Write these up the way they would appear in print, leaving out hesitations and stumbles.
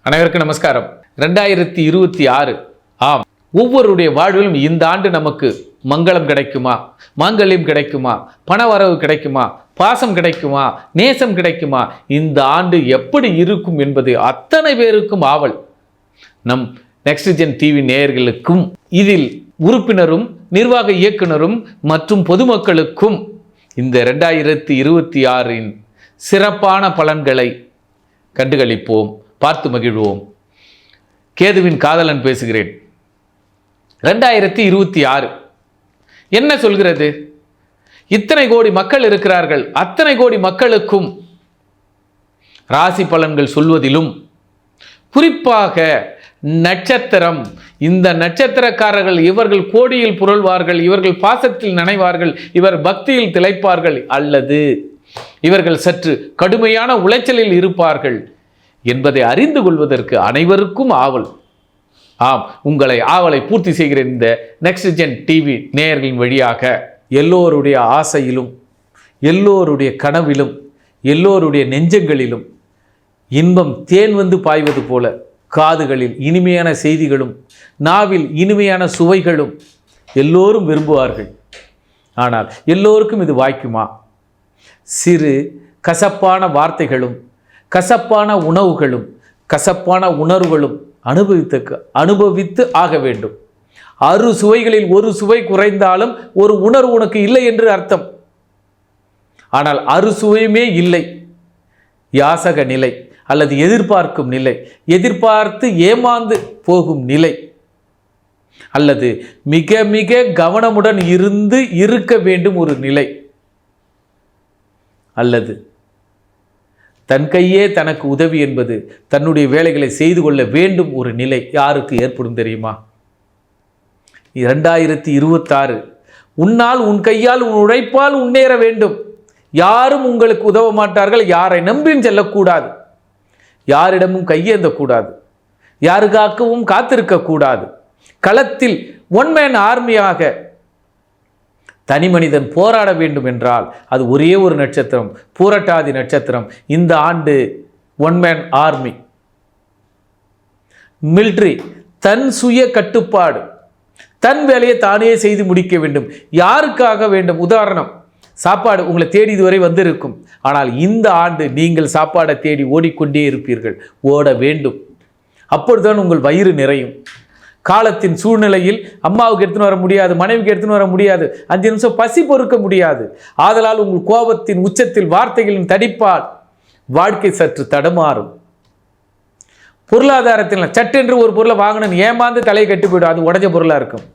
அனைவருக்கும் நமஸ்காரம். 2026 ஆம், ஒவ்வொருடைய வாழ்விலும் இந்த ஆண்டு நமக்கு மங்களம் கிடைக்குமா, மாங்கல்யம் கிடைக்குமா, பணவரவு கிடைக்குமா, பாசம் கிடைக்குமா, நேசம் கிடைக்குமா, இந்த ஆண்டு எப்படி இருக்கும் என்பது அத்தனை பேருக்கும் ஆவல். நம் நெக்ஸ்ட் ஜென் டிவி நேயர்களுக்கும் இதில் உறுப்பினரும் நிர்வாக இயக்குனரும் மற்றும் பொதுமக்களுக்கும் இந்த 2026 சிறப்பான பலன்களை கண்டுகளிப்போம், பார்த்து மகிழ்வோம். கேதுவின் காதலன் பேசுகிறேன். 2026 என்ன சொல்கிறது? இத்தனை கோடி மக்கள் இருக்கிறார்கள். அத்தனை கோடி மக்களுக்கும் ராசி பலன்கள் சொல்வதிலும் குறிப்பாக நட்சத்திரம், இந்த நட்சத்திரக்காரர்கள் இவர்கள் கோடியில் புரள்வார்கள், இவர்கள் பாசத்தில் நனைவார்கள், இவர் பக்தியில் திளைப்பார்கள், அல்லது இவர்கள் சற்று கடுமையான உளைச்சலில் இருப்பார்கள் என்பதை அறிந்து கொள்வதற்கு அனைவருக்கும் ஆவல். ஆம், உங்களை ஆவலை பூர்த்தி செய்கிற இந்த நெக்ஸ்ட் ஜென் டிவி நேயர்களின் வழியாக எல்லோருடைய ஆசையிலும், எல்லோருடைய கனவிலும், எல்லோருடைய நெஞ்சங்களிலும் இன்பம் தேன் வந்து பாய்வது போல காதுகளில் இனிமையான செய்திகளும் நாவில் இனிமையான சுவைகளும் எல்லோரும் விரும்புவார்கள். ஆனால் எல்லோருக்கும் இது வாய்க்குமா? சிறு கசப்பான வார்த்தைகளும் கசப்பான உணவுகளும் கசப்பான உணர்வுகளும் அனுபவித்து ஆக வேண்டும். 6 சுவைகளில் ஒரு சுவை குறைந்தாலும் ஒரு உணர்வு உனக்கு இல்லை என்று அர்த்தம். ஆனால் 6 சுவையுமே இல்லை, யாசக நிலை அல்லது எதிர்பார்க்கும் நிலை, எதிர்பார்த்து ஏமாந்து போகும் நிலை, அல்லது மிக மிக கவனமுடன் இருக்க வேண்டும் ஒரு நிலை, அல்லது தன் கையே தனக்கு உதவி என்பது தன்னுடைய வேலைகளை செய்து கொள்ள வேண்டும் ஒரு நிலை யாருக்கு ஏற்படும் தெரியுமா? 2026 உன்னால், உன் கையால், உன் உழைப்பால் முன்னேற வேண்டும். யாரும் உங்களுக்கு உதவ மாட்டார்கள். யாரை நம்பியும் செல்லக்கூடாது, யாரிடமும் கையேந்தக்கூடாது, யாருக்காகவும் காத்திருக்கக்கூடாது. களத்தில் ஒன் மேன் ஆர்மியாக தனி மனிதன் போராட வேண்டும் என்றால் அது ஒரே ஒரு நட்சத்திரம், பூரட்டாதி நட்சத்திரம். இந்த ஆண்டு ஒன் மேன் ஆர்மி, மிலிட்ரி, தன் சுய கட்டுப்பாடு, தன் வேலையை தானே செய்து முடிக்க வேண்டும். யாருக்காக வேண்டும்? உதாரணம், சாப்பாடு உங்களை தேடி இதுவரை வந்திருக்கும். ஆனால் இந்த ஆண்டு நீங்கள் சாப்பாடை தேடி ஓடிக்கொண்டே இருப்பீர்கள், ஓட வேண்டும். அப்பொழுதுதான் உங்கள் வயிறு நிறையும். காலத்தின் சூழ்நிலையில் அம்மாவுக்கு எடுத்துன்னு வர முடியாது, மனைவிக்கு எடுத்துன்னு வர முடியாது, 5 நிமிஷம் பசி பொறுக்க முடியாது. ஆதலால் உங்கள் கோபத்தின் உச்சத்தில் வார்த்தைகளின் தடிப்பால் வாழ்க்கை சற்று தடுமாறும். பொருளாதாரத்தில் சட்டென்று ஒரு பொருளை வாங்கணும் ஏமாந்து தலையை கட்டி போயிடும், அது உடைஞ்ச பொருளாக இருக்கும்.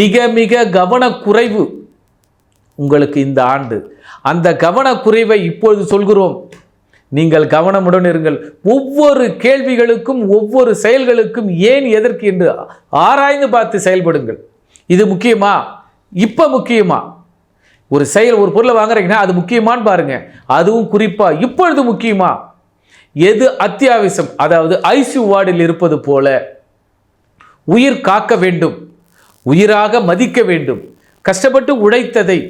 மிக மிக கவனக்குறைவு உங்களுக்கு இந்த ஆண்டு. அந்த கவனக்குறைவை இப்பொழுது சொல்கிறோம். நீங்கள் கவனமுடன் இருங்கள். ஒவ்வொரு கேள்விகளுக்கும் ஒவ்வொரு செயல்களுக்கும் ஏன் எதற்கு என்று ஆராய்ந்து பார்த்து செயல்படுங்கள். இது முக்கியமா? இப்போ முக்கியமா? ஒரு செயல், ஒரு பொருளை வாங்குறீங்கன்னா அது முக்கியமான்னு பாருங்க. அதுவும் குறிப்பாக இப்பொழுது முக்கியமா? எது அத்தியாவசியம்? அதாவது ஐசியூ வார்டில் இருப்பது போல உயிர் காக்க வேண்டும், உயிராக மதிக்க வேண்டும், கஷ்டப்பட்டு உழைத்ததை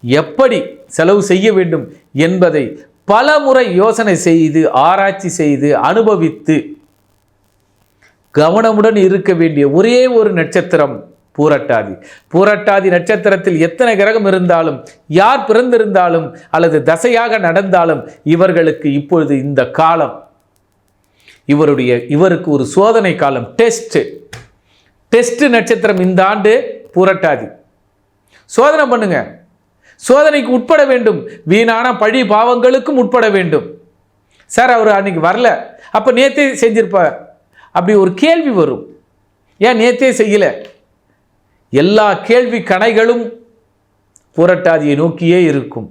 எப்படி செலவு செய்ய வேண்டும் என்பதை பல முறை யோசனை செய்து ஆராய்ச்சி செய்து அனுபவித்து கவனமுடன் இருக்க வேண்டிய ஒரே ஒரு நட்சத்திரம் பூரட்டாதி. பூரட்டாதி நட்சத்திரத்தில் எத்தனை கிரகம் இருந்தாலும், யார் பிறந்திருந்தாலும் அல்லது தசையாக நடந்தாலும் இவர்களுக்கு இப்பொழுது இந்த காலம் இவருக்கு ஒரு சோதனை காலம். டெஸ்ட் நட்சத்திரம் இந்த ஆண்டு பூரட்டாதி. சோதனை பண்ணுங்க, சோதனைக்கு உட்பட வேண்டும், வீணான பழி பாவங்களுக்கும் உட்பட வேண்டும். சார் அவர் அன்னைக்கு வரல, அப்போ நேத்தே செஞ்சிருப்பார், அப்படி ஒரு கேள்வி வரும். ஏன் நேத்தே செய்யலை? எல்லா கேள்வி கணைகளும் புரட்டாதியை நோக்கியே இருக்கும்.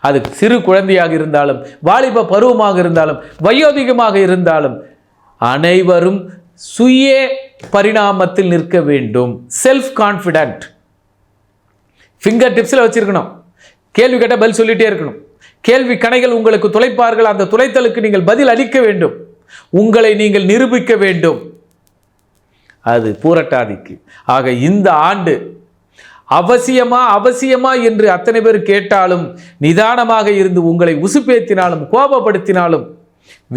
அது சிறு குழந்தையாக இருந்தாலும், வாலிப பருவமாக இருந்தாலும், வயோதிகமாக இருந்தாலும் அனைவரும் சுய பரிணாமத்தில் நிற்க வேண்டும். செல்ஃப் கான்ஃபிடென்ட் ஃபிங்கர் டிப்ஸில் வச்சிருக்கணும். கேள்வி கேட்ட பதில் சொல்லிட்டே இருக்கணும். கேள்வி கணைகள் உங்களுக்கு துளைப்பார்கள், அந்த துளைத்தலுக்கு நீங்கள் பதில் அளிக்க வேண்டும், உங்களை நீங்கள் நிரூபிக்க வேண்டும். அது பூரட்டாதிக்கு. ஆக இந்த ஆண்டு அவசியமா என்று அத்தனை பேர் கேட்டாலும், நிதானமாக இருந்து உங்களை உசுப்பேத்தினாலும் கோபப்படுத்தினாலும்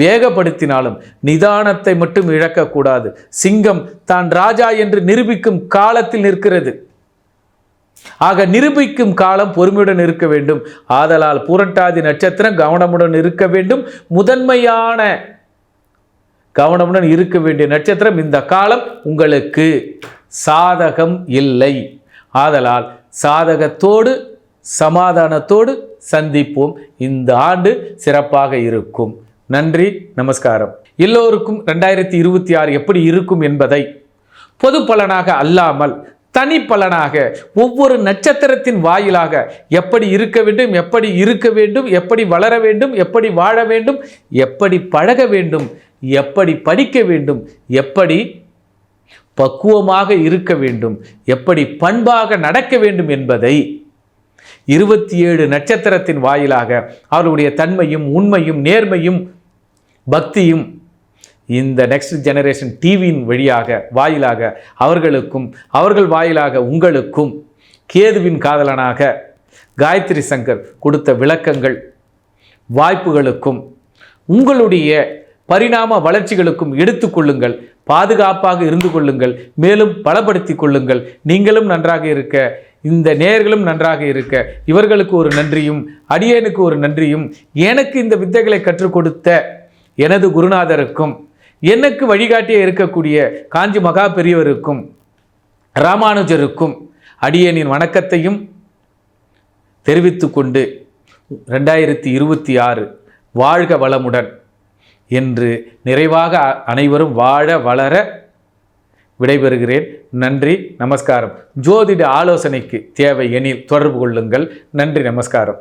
வேகப்படுத்தினாலும் நிதானத்தை மட்டும் இழக்கக்கூடாது. சிங்கம் தான் ராஜா என்று நிரூபிக்கும் காலத்தில் நிற்கிறது. ஆக நிரூபிக்கும் காலம் பொறுமையுடன் இருக்க வேண்டும். ஆதலால் புரட்டாதி நட்சத்திரம் கவனமுடன் இருக்க வேண்டும். முதன்மையான கவனமுடன் இருக்க வேண்டிய நட்சத்திரம். இந்த காலம் உங்களுக்கு சாதகம் இல்லை. ஆதலால் சாதகத்தோடு சமாதானத்தோடு சந்திப்போம். இந்த ஆண்டு சிறப்பாக இருக்கும். நன்றி, நமஸ்காரம். எல்லோருக்கும் 2026 எப்படி இருக்கும் என்பதை பொது பலனாக அல்லாமல் தனி பலனாக ஒவ்வொரு நட்சத்திரத்தின் வாயிலாக எப்படி இருக்க வேண்டும், எப்படி இருக்க வேண்டும், எப்படி வளர வேண்டும், எப்படி வாழ வேண்டும், எப்படி பழக வேண்டும், எப்படி படிக்க வேண்டும், எப்படி பக்குவமாக இருக்க வேண்டும், எப்படி பண்பாக நடக்க வேண்டும் என்பதை 27 நட்சத்திரத்தின் வாயிலாக அவருடைய தன்மையும் உண்மையும் நேர்மையும் பக்தியும் இந்த நெக்ஸ்ட் ஜெனரேஷன் டிவியின் வாயிலாக அவர்களுக்கும் அவர்கள் வாயிலாக உங்களுக்கும் கேதுவின் காதலனாக காயத்ரி சங்கர் கொடுத்த விளக்கங்கள் வாய்ப்புகளுக்கும் உங்களுடைய பரிணாம வளர்ச்சிகளுக்கும் எடுத்துக்கொள்ளுங்கள். பாதுகாப்பாக இருந்து கொள்ளுங்கள். மேலும் பலப்படுத்தி கொள்ளுங்கள். நீங்களும் நன்றாக இருக்க, இந்த நேயர்களும் நன்றாக இருக்க இவர்களுக்கு ஒரு நன்றியும் அடியேனுக்கு ஒரு நன்றியும், எனக்கு இந்த வித்தைகளை கற்றுக் கொடுத்த எனது குருநாதருக்கும் எனக்கு வழிகாட்டியே இருக்கக்கூடிய காஞ்சி மகா பெரியவருக்கும் ராமானுஜருக்கும் அடியேனின் வணக்கத்தையும் தெரிவித்துக்கொண்டு 2026 வாழ்க வளமுடன் என்று நிறைவாக அனைவரும் வாழ வளர விடைபெறுகிறேன். நன்றி, நமஸ்காரம். ஜோதிட ஆலோசனைக்கு தேவை எனில் தொடர்பு கொள்ளுங்கள். நன்றி, நமஸ்காரம்.